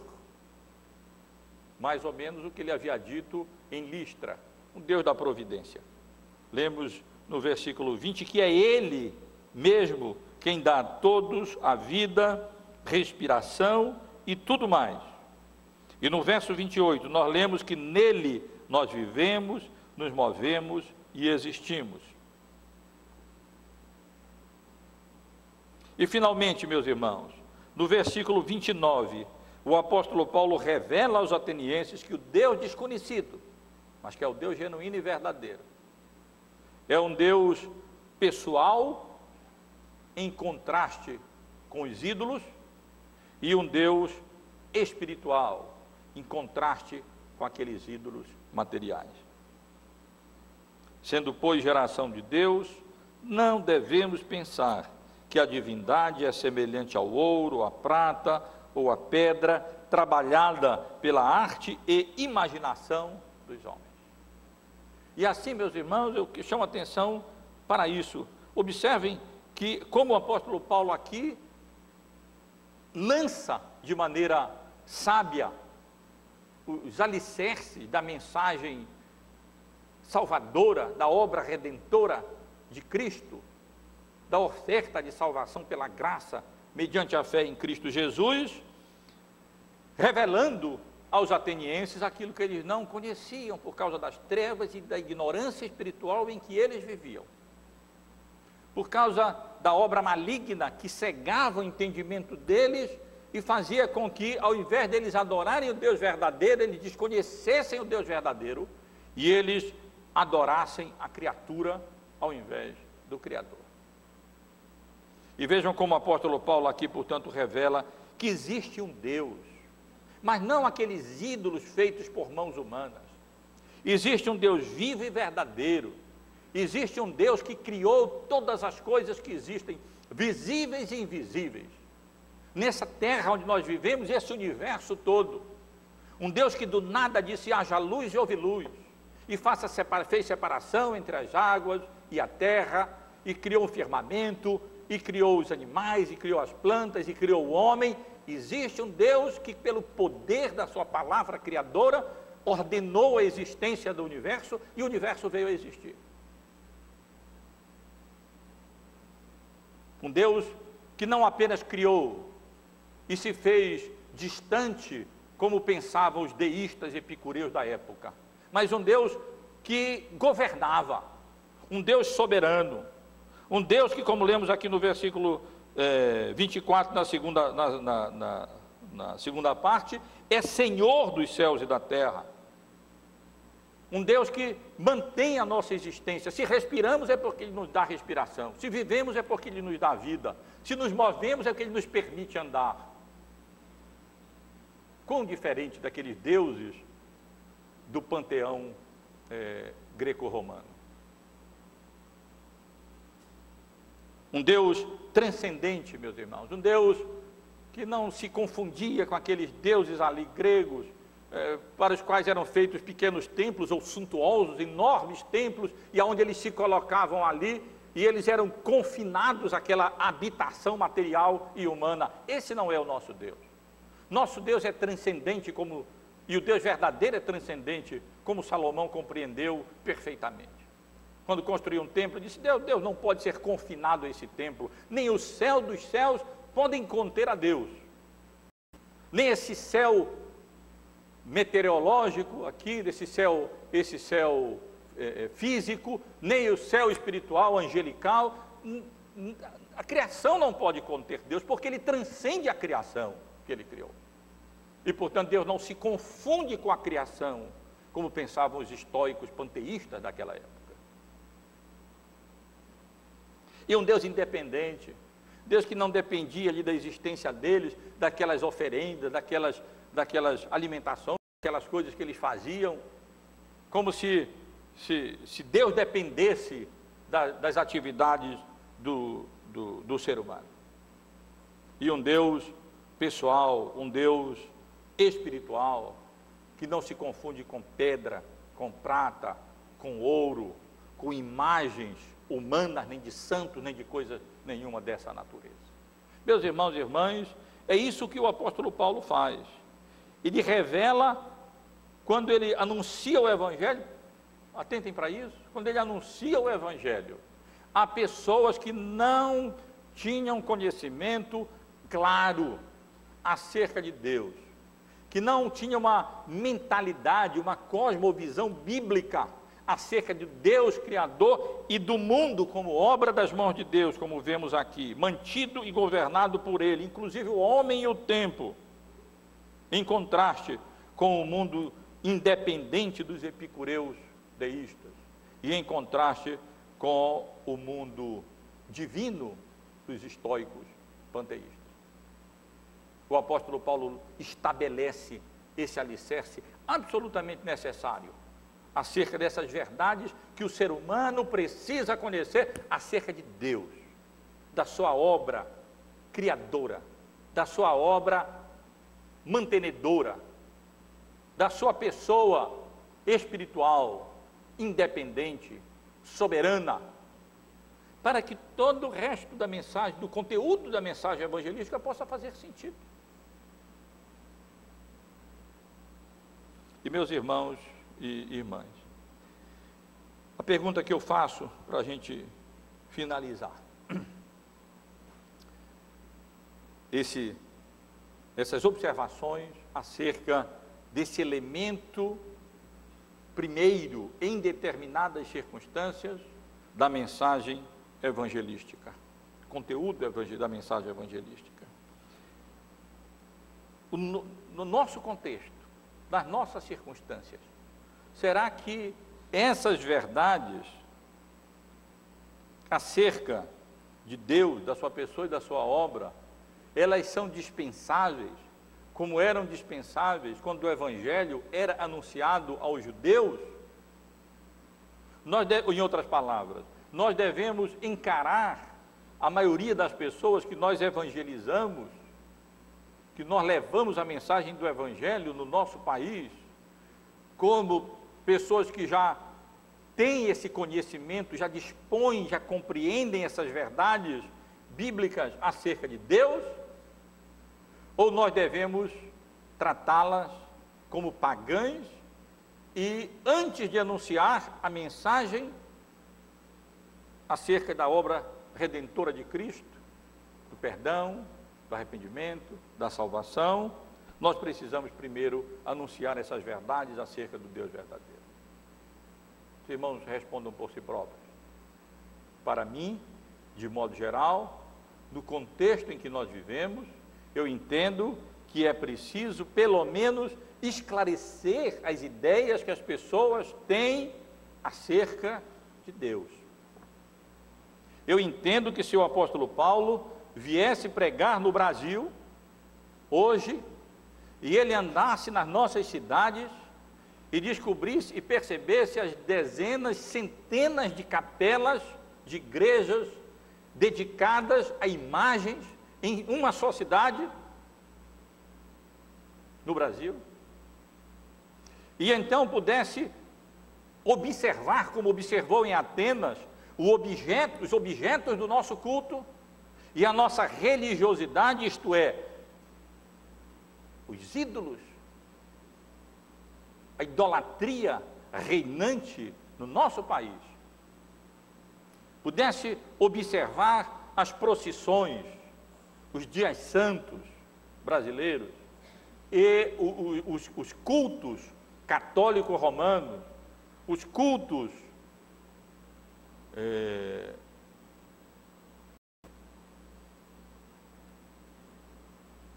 [SPEAKER 1] mais ou menos o que ele havia dito em Listra, um Deus da providência. Lemos no versículo 20 que é Ele mesmo quem dá a todos a vida, respiração e tudo mais. E no verso 28 nós lemos que nele nós vivemos, nos movemos e existimos. E finalmente, meus irmãos, no versículo 29, o apóstolo Paulo revela aos atenienses que o Deus desconhecido, mas que é o Deus genuíno e verdadeiro, é um Deus pessoal, em contraste com os ídolos, e um Deus espiritual, em contraste com aqueles ídolos materiais. Sendo, pois, geração de Deus, não devemos pensar que a divindade é semelhante ao ouro, à prata ou à pedra, trabalhada pela arte e imaginação dos homens. E assim, meus irmãos, eu chamo a atenção para isso. Observem que, como o apóstolo Paulo aqui lança de maneira sábia os alicerces da mensagem salvadora, da obra redentora de Cristo, da oferta de salvação pela graça, mediante a fé em Cristo Jesus, revelando aos atenienses aquilo que eles não conheciam por causa das trevas e da ignorância espiritual em que eles viviam. Por causa da obra maligna que cegava o entendimento deles e fazia com que, ao invés deles adorarem o Deus verdadeiro, eles desconhecessem o Deus verdadeiro e eles adorassem a criatura ao invés do Criador. E vejam como o apóstolo Paulo aqui, portanto, revela que existe um Deus, mas não aqueles ídolos feitos por mãos humanas. Existe um Deus vivo e verdadeiro. Existe um Deus que criou todas as coisas que existem, visíveis e invisíveis, nessa terra onde nós vivemos, esse universo todo. Um Deus que do nada disse: haja luz e houve luz, e fez separação entre as águas e a terra, e criou o firmamento, e criou os animais, e criou as plantas, e criou o homem. Existe um Deus que, pelo poder da sua palavra criadora, ordenou a existência do universo, e o universo veio a existir. Um Deus que não apenas criou e se fez distante, como pensavam os deístas epicureus da época, mas um Deus que governava, um Deus soberano, um Deus que, como lemos aqui no versículo 24, na segunda parte, é Senhor dos céus e da terra. Um Deus que mantém a nossa existência. Se respiramos é porque Ele nos dá respiração, se vivemos é porque Ele nos dá vida, se nos movemos é porque Ele nos permite andar. Quão diferente daqueles deuses do panteão greco-romano. Um Deus transcendente, meus irmãos, um Deus que não se confundia com aqueles deuses ali gregos, para os quais eram feitos pequenos templos ou suntuosos, enormes templos, e aonde eles se colocavam ali, e eles eram confinados àquela habitação material e humana. Esse não é o nosso Deus. Nosso Deus é transcendente, e o Deus verdadeiro é transcendente, como Salomão compreendeu perfeitamente. Quando construiu um templo, disse: Deus não pode ser confinado a esse templo, nem o céu dos céus podem conter a Deus, nem esse céu meteorológico aqui, esse céu físico, nem o céu espiritual, angelical. A criação não pode conter Deus, porque Ele transcende a criação que Ele criou. E, portanto, Deus não se confunde com a criação, como pensavam os estoicos panteístas daquela época. E um Deus independente, Deus que não dependia ali da existência deles, daquelas oferendas, daquelas alimentações, aquelas coisas que eles faziam, como se Deus dependesse das atividades do ser humano. E um Deus pessoal, um Deus espiritual, que não se confunde com pedra, com prata, com ouro, com imagens humanas, nem de santos, nem de coisa nenhuma dessa natureza. Meus irmãos e irmãs, é isso que o apóstolo Paulo faz. Ele revela, quando ele anuncia o Evangelho, atentem para isso, quando ele anuncia o Evangelho a pessoas que não tinham conhecimento claro acerca de Deus, que não tinham uma mentalidade, uma cosmovisão bíblica acerca de Deus Criador e do mundo como obra das mãos de Deus, como vemos aqui, mantido e governado por Ele, inclusive o homem e o tempo, em contraste com o mundo independente dos epicureus deístas, e em contraste com o mundo divino dos estoicos panteístas. O apóstolo Paulo estabelece esse alicerce absolutamente necessário acerca dessas verdades que o ser humano precisa conhecer acerca de Deus, da sua obra criadora, da sua obra mantenedora, da sua pessoa espiritual, independente, soberana, para que todo o resto da mensagem, do conteúdo da mensagem evangelística possa fazer sentido. E meus irmãos e irmãs, a pergunta que eu faço para a gente finalizar, essas observações acerca desse elemento primeiro em determinadas circunstâncias da mensagem evangelística, conteúdo da mensagem evangelística. No nosso contexto, nas nossas circunstâncias, será que essas verdades acerca de Deus, da sua pessoa e da sua obra, elas são dispensáveis, como eram dispensáveis quando o Evangelho era anunciado aos judeus. Em outras palavras, nós devemos encarar a maioria das pessoas que nós evangelizamos, que nós levamos a mensagem do Evangelho no nosso país, como pessoas que já têm esse conhecimento, já dispõem, já compreendem essas verdades bíblicas acerca de Deus, ou nós devemos tratá-las como pagãs e, antes de anunciar a mensagem acerca da obra redentora de Cristo, do perdão, do arrependimento, da salvação, nós precisamos primeiro anunciar essas verdades acerca do Deus verdadeiro. Os irmãos respondam por si próprios. Para mim, de modo geral, no contexto em que nós vivemos, eu entendo que é preciso, pelo menos, esclarecer as ideias que as pessoas têm acerca de Deus. Eu entendo que se o apóstolo Paulo viesse pregar no Brasil, hoje, e ele andasse nas nossas cidades, e descobrisse e percebesse as dezenas, centenas de capelas, de igrejas, dedicadas a imagens, em uma só cidade, no Brasil, e então pudesse observar, como observou em Atenas, os objetos do nosso culto e a nossa religiosidade, isto é, os ídolos, a idolatria reinante no nosso país, pudesse observar as procissões, os dias santos brasileiros e os cultos católico-romanos, os cultos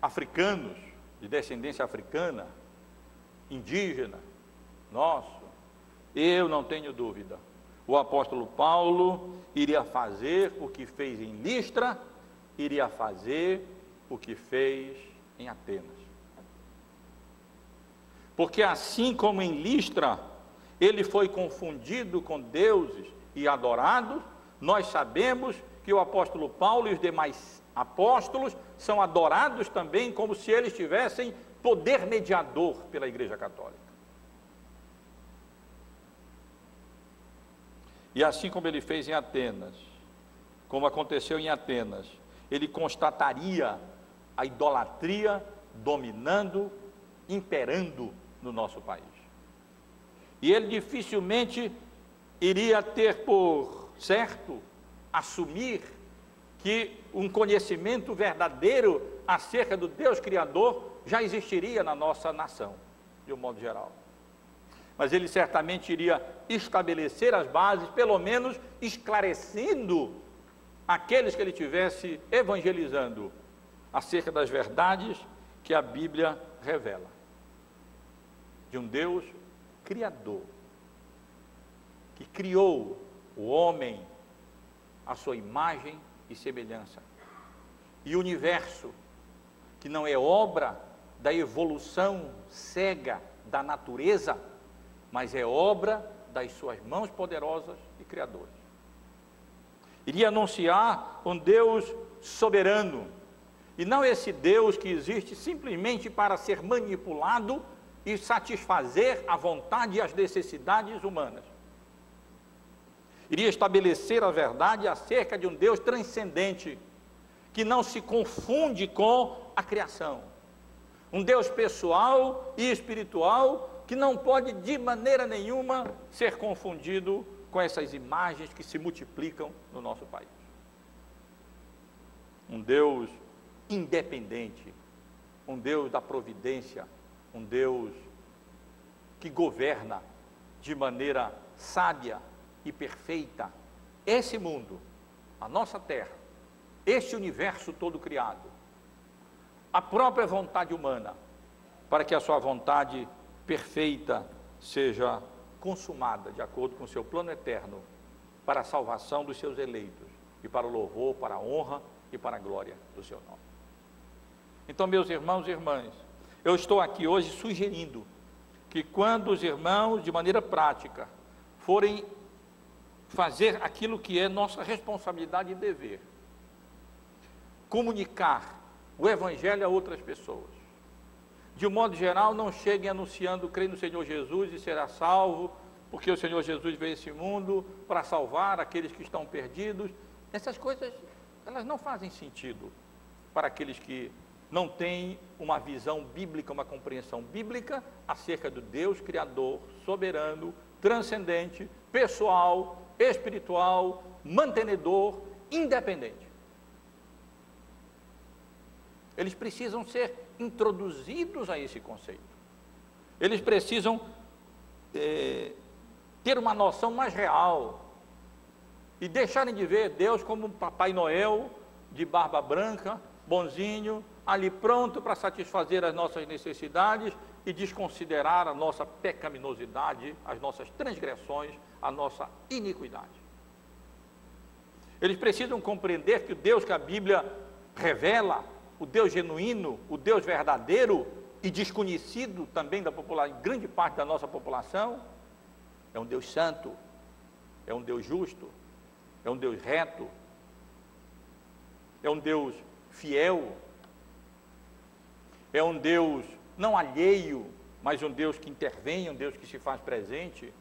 [SPEAKER 1] africanos, de descendência africana, indígena, nosso, eu não tenho dúvida, o apóstolo Paulo iria fazer o que fez em Listra, iria fazer o que fez em Atenas. Porque assim como em Listra, ele foi confundido com deuses e adorado, nós sabemos que o apóstolo Paulo e os demais apóstolos são adorados também como se eles tivessem poder mediador pela Igreja Católica. E assim como ele fez em Atenas, como aconteceu em Atenas, ele constataria a idolatria dominando, imperando no nosso país. E ele dificilmente iria ter por certo assumir que um conhecimento verdadeiro acerca do Deus Criador já existiria na nossa nação, de um modo geral. Mas ele certamente iria estabelecer as bases, pelo menos esclarecendo aqueles que ele estivesse evangelizando acerca das verdades que a Bíblia revela, de um Deus Criador, que criou o homem à sua imagem e semelhança, e o universo, que não é obra da evolução cega da natureza, mas é obra das suas mãos poderosas e criadoras. Iria anunciar um Deus soberano, e não esse Deus que existe simplesmente para ser manipulado e satisfazer a vontade e as necessidades humanas. Iria estabelecer a verdade acerca de um Deus transcendente, que não se confunde com a criação. Um Deus pessoal e espiritual, que não pode de maneira nenhuma ser confundido com essas imagens que se multiplicam no nosso país. Um Deus independente, um Deus da providência, um Deus que governa de maneira sábia e perfeita esse mundo, a nossa terra, este universo todo criado, a própria vontade humana, para que a sua vontade perfeita seja consumada de acordo com o seu plano eterno para a salvação dos seus eleitos e para o louvor, para a honra e para a glória do seu nome. Então, meus irmãos e irmãs, eu estou aqui hoje sugerindo que quando os irmãos, de maneira prática, forem fazer aquilo que é nossa responsabilidade e dever, comunicar o Evangelho a outras pessoas, de um modo geral, não cheguem anunciando: creia no Senhor Jesus e será salvo, porque o Senhor Jesus veio a esse mundo para salvar aqueles que estão perdidos. Essas coisas, elas não fazem sentido para aqueles que não têm uma visão bíblica, uma compreensão bíblica acerca do Deus Criador, soberano, transcendente, pessoal, espiritual, mantenedor, independente. Eles precisam ser introduzidos a esse conceito. Eles precisam ter uma noção mais real e deixarem de ver Deus como um Papai Noel de barba branca, bonzinho, ali pronto para satisfazer as nossas necessidades e desconsiderar a nossa pecaminosidade, as nossas transgressões, a nossa iniquidade. Eles precisam compreender que o Deus que a Bíblia revela, o Deus genuíno, o Deus verdadeiro e desconhecido também da população, grande parte da nossa população, é um Deus santo, é um Deus justo, é um Deus reto, é um Deus fiel, é um Deus não alheio, mas um Deus que intervém, um Deus que se faz presente,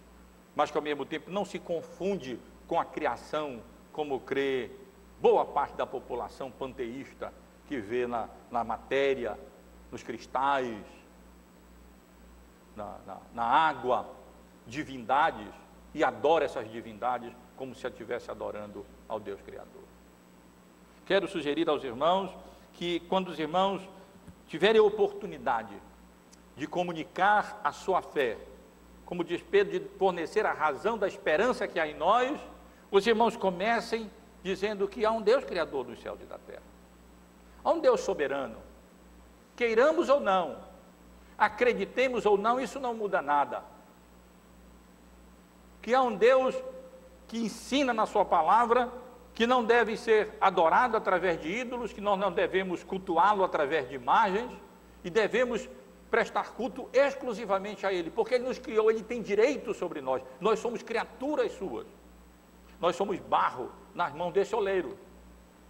[SPEAKER 1] mas que ao mesmo tempo não se confunde com a criação, como crê boa parte da população panteísta, que vê na matéria, nos cristais, na água, divindades, e adora essas divindades como se a estivesse adorando ao Deus Criador. Quero sugerir aos irmãos que, quando os irmãos tiverem a oportunidade de comunicar a sua fé, como diz Pedro, de fornecer a razão da esperança que há em nós, os irmãos comecem dizendo que há um Deus Criador dos céus e da terra. Há um Deus soberano. Queiramos ou não, acreditemos ou não, isso não muda nada. Que há um Deus que ensina na sua palavra que não deve ser adorado através de ídolos, que nós não devemos cultuá-lo através de imagens, e devemos prestar culto exclusivamente a Ele, porque Ele nos criou, Ele tem direito sobre nós. Nós somos criaturas suas, nós somos barro nas mãos desse oleiro,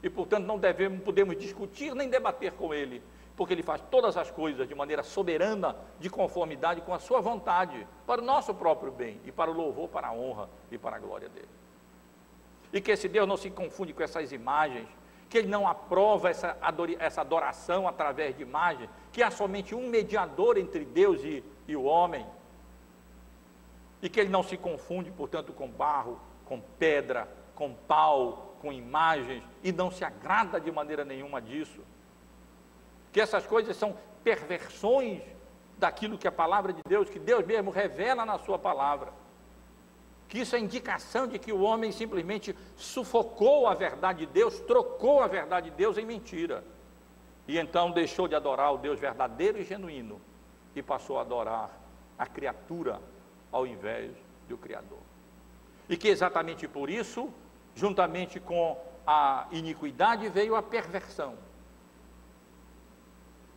[SPEAKER 1] e portanto não podemos discutir nem debater com Ele, porque Ele faz todas as coisas de maneira soberana, de conformidade com a sua vontade, para o nosso próprio bem, e para o louvor, para a honra e para a glória dEle. E que esse Deus não se confunde com essas imagens, que Ele não aprova essa adoração através de imagens, que há somente um mediador entre Deus e o homem, e que Ele não se confunde, portanto, com barro, com pedra, com pau, com imagens, e não se agrada de maneira nenhuma disso. Que essas coisas são perversões daquilo que a palavra de Deus, que Deus mesmo revela na sua palavra. Que isso é indicação de que o homem simplesmente sufocou a verdade de Deus, trocou a verdade de Deus em mentira, e então deixou de adorar o Deus verdadeiro e genuíno, e passou a adorar a criatura ao invés do Criador. E que exatamente por isso, juntamente com a iniquidade, veio a perversão.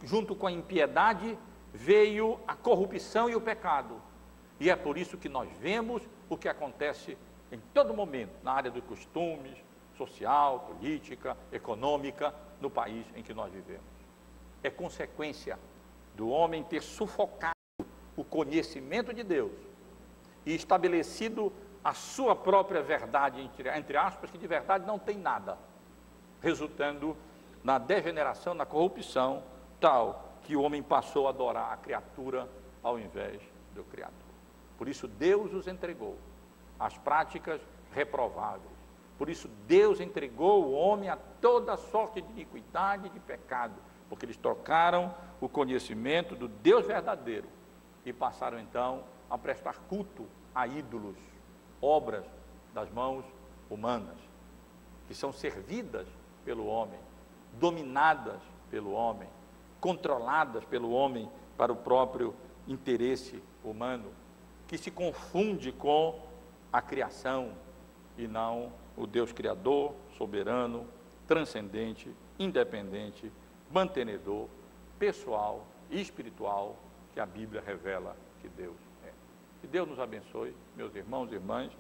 [SPEAKER 1] Junto com a impiedade, veio a corrupção e o pecado. E é por isso que nós vemos o que acontece em todo momento, na área dos costumes, social, política, econômica, no país em que nós vivemos. É consequência do homem ter sufocado o conhecimento de Deus e estabelecido a sua própria verdade, entre aspas, que de verdade não tem nada, resultando na degeneração, na corrupção, tal que o homem passou a adorar a criatura ao invés do Criador. Por isso Deus os entregou às práticas reprováveis. Por isso Deus entregou o homem a toda sorte de iniquidade e de pecado, porque eles trocaram o conhecimento do Deus verdadeiro e passaram então a prestar culto a ídolos, obras das mãos humanas, que são servidas pelo homem, dominadas pelo homem, controladas pelo homem para o próprio interesse humano, que se confunde com a criação e não o Deus criador, soberano, transcendente, independente, mantenedor, pessoal e espiritual que a Bíblia revela que Deus é. Que Deus nos abençoe, meus irmãos e irmãs,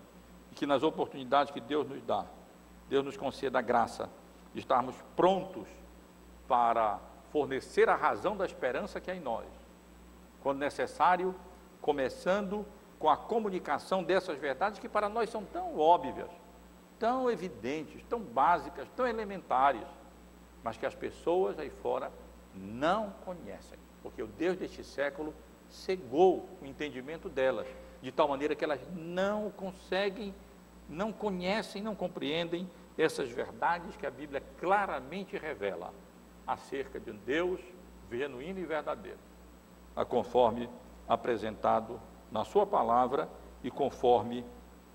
[SPEAKER 1] e que nas oportunidades que Deus nos dá, Deus nos conceda a graça de estarmos prontos para fornecer a razão da esperança que há em nós, quando necessário, começando com a comunicação dessas verdades que para nós são tão óbvias, tão evidentes, tão básicas, tão elementares, mas que as pessoas aí fora não conhecem, porque o Deus deste século cegou o entendimento delas, de tal maneira que elas não conseguem, não conhecem, não compreendem essas verdades que a Bíblia claramente revela acerca de um Deus genuíno e verdadeiro, conforme apresentado na sua palavra e conforme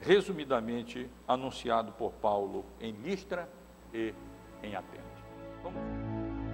[SPEAKER 1] resumidamente anunciado por Paulo em Listra e em Atenas. Vamos.